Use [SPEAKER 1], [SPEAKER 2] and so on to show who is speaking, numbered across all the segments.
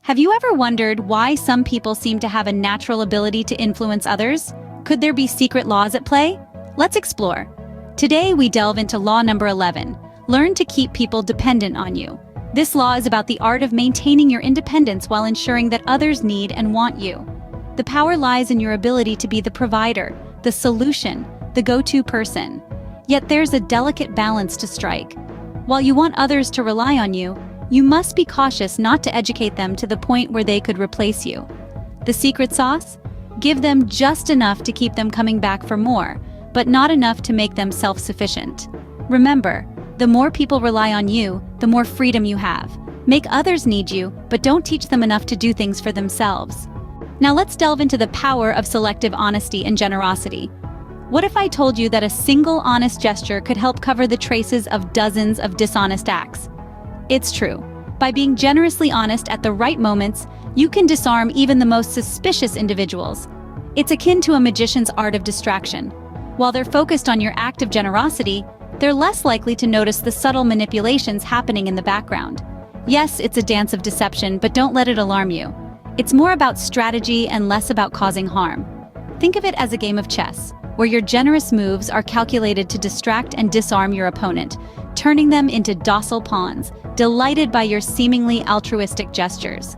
[SPEAKER 1] Have you ever wondered why some people seem to have a natural ability to influence others? Could there be secret laws at play? Let's explore. Today we delve into law number 11. Learn to keep people dependent on you. This law is about the art of maintaining your independence while ensuring that others need and want you. The power lies in your ability to be the provider, the solution, the go-to person. Yet there's a delicate balance to strike. While you want others to rely on you, you must be cautious not to educate them to the point where they could replace you. The secret sauce? Give them just enough to keep them coming back for more, but not enough to make them self-sufficient. Remember, the more people rely on you, the more freedom you have. Make others need you, but don't teach them enough to do things for themselves. Now let's delve into the power of selective honesty and generosity. What if I told you that a single honest gesture could help cover the traces of dozens of dishonest acts? It's true. By being generously honest at the right moments, you can disarm even the most suspicious individuals. It's akin to a magician's art of distraction. While they're focused on your act of generosity, they're less likely to notice the subtle manipulations happening in the background. Yes, it's a dance of deception, but don't let it alarm you. It's more about strategy and less about causing harm. Think of it as a game of chess, where your generous moves are calculated to distract and disarm your opponent, turning them into docile pawns, delighted by your seemingly altruistic gestures.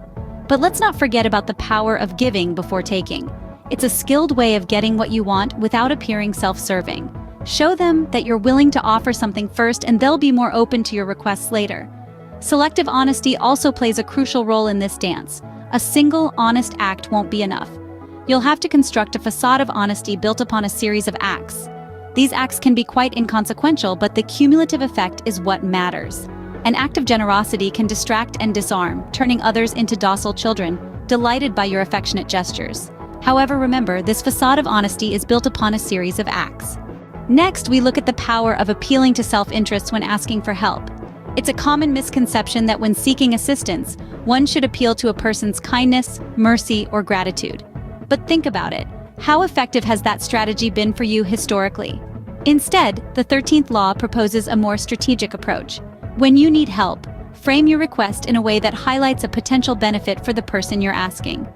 [SPEAKER 1] But let's not forget about the power of giving before taking. It's a skilled way of getting what you want without appearing self-serving. Show them that you're willing to offer something first, and they'll be more open to your requests later. Selective honesty also plays a crucial role in this dance. A single honest act won't be enough. You'll have to construct a facade of honesty built upon a series of acts. These acts can be quite inconsequential, but the cumulative effect is what matters. An act of generosity can distract and disarm, turning others into docile children, delighted by your affectionate gestures. However, remember, this facade of honesty is built upon a series of acts. Next, we look at the power of appealing to self-interest when asking for help. It's a common misconception that when seeking assistance, one should appeal to a person's kindness, mercy, or gratitude. But think about it. How effective has that strategy been for you historically? Instead, the 13th law proposes a more strategic approach. When you need help, frame your request in a way that highlights a potential benefit for the person you're asking.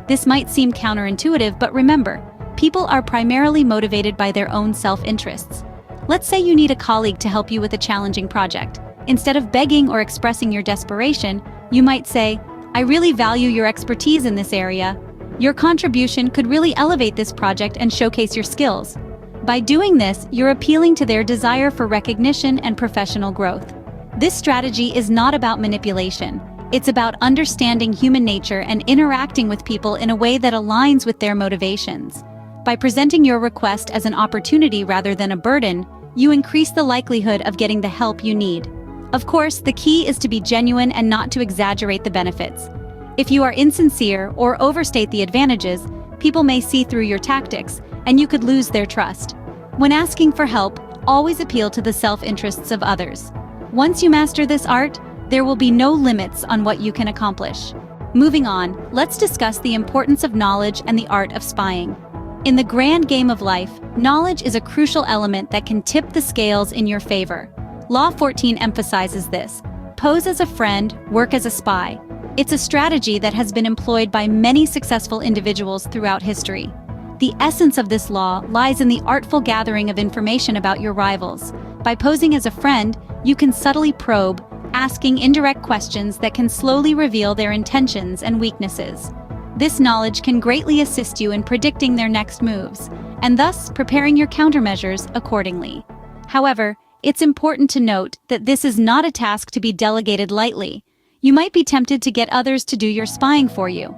[SPEAKER 1] This might seem counterintuitive, but remember, people are primarily motivated by their own self-interests. Let's say you need a colleague to help you with a challenging project. Instead of begging or expressing your desperation, you might say, "I really value your expertise in this area. Your contribution could really elevate this project and showcase your skills." By doing this, you're appealing to their desire for recognition and professional growth. This strategy is not about manipulation. It's about understanding human nature and interacting with people in a way that aligns with their motivations. By presenting your request as an opportunity rather than a burden, you increase the likelihood of getting the help you need. Of course, the key is to be genuine and not to exaggerate the benefits. If you are insincere or overstate the advantages, people may see through your tactics, and you could lose their trust. When asking for help, always appeal to the self-interests of others. Once you master this art, there will be no limits on what you can accomplish. Moving on, let's discuss the importance of knowledge and the art of spying. In the grand game of life, knowledge is a crucial element that can tip the scales in your favor. Law 14 emphasizes this. Pose as a friend, work as a spy. It's a strategy that has been employed by many successful individuals throughout history. The essence of this law lies in the artful gathering of information about your rivals. By posing as a friend, you can subtly probe, asking indirect questions that can slowly reveal their intentions and weaknesses. This knowledge can greatly assist you in predicting their next moves, and thus preparing your countermeasures accordingly. However, it's important to note that this is not a task to be delegated lightly. You might be tempted to get others to do your spying for you.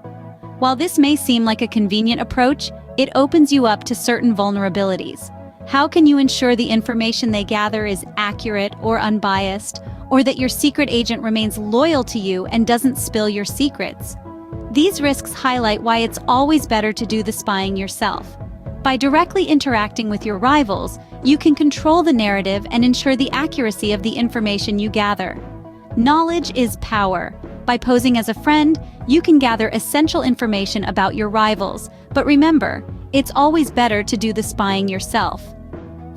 [SPEAKER 1] While this may seem like a convenient approach, it opens you up to certain vulnerabilities. How can you ensure the information they gather is accurate or unbiased, or that your secret agent remains loyal to you and doesn't spill your secrets? These risks highlight why it's always better to do the spying yourself. By directly interacting with your rivals, you can control the narrative and ensure the accuracy of the information you gather. Knowledge is power. By posing as a friend, you can gather essential information about your rivals, but remember, it's always better to do the spying yourself.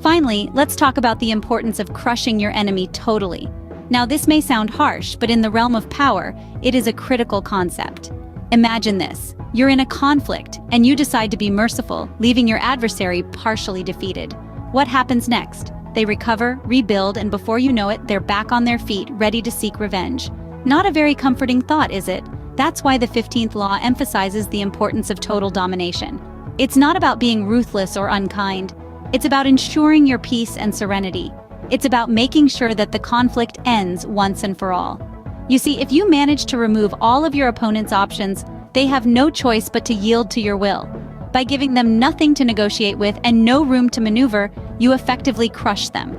[SPEAKER 1] Finally, let's talk about the importance of crushing your enemy totally. Now, this may sound harsh, but in the realm of power, it is a critical concept. Imagine this. You're in a conflict, and you decide to be merciful, leaving your adversary partially defeated. What happens next? They recover, rebuild, and before you know it, they're back on their feet, ready to seek revenge. Not a very comforting thought, is it? That's why the 15th law emphasizes the importance of total domination. It's not about being ruthless or unkind. It's about ensuring your peace and serenity. It's about making sure that the conflict ends once and for all. You see, if you manage to remove all of your opponent's options, they have no choice but to yield to your will. By giving them nothing to negotiate with and no room to maneuver, you effectively crush them.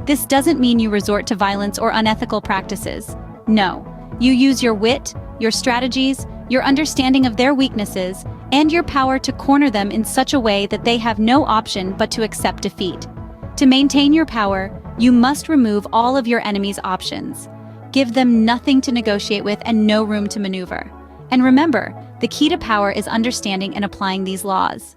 [SPEAKER 1] This doesn't mean you resort to violence or unethical practices. No, you use your wit, your strategies, your understanding of their weaknesses, and your power to corner them in such a way that they have no option but to accept defeat. To maintain your power, you must remove all of your enemy's options. Give them nothing to negotiate with and no room to maneuver. And remember, the key to power is understanding and applying these laws.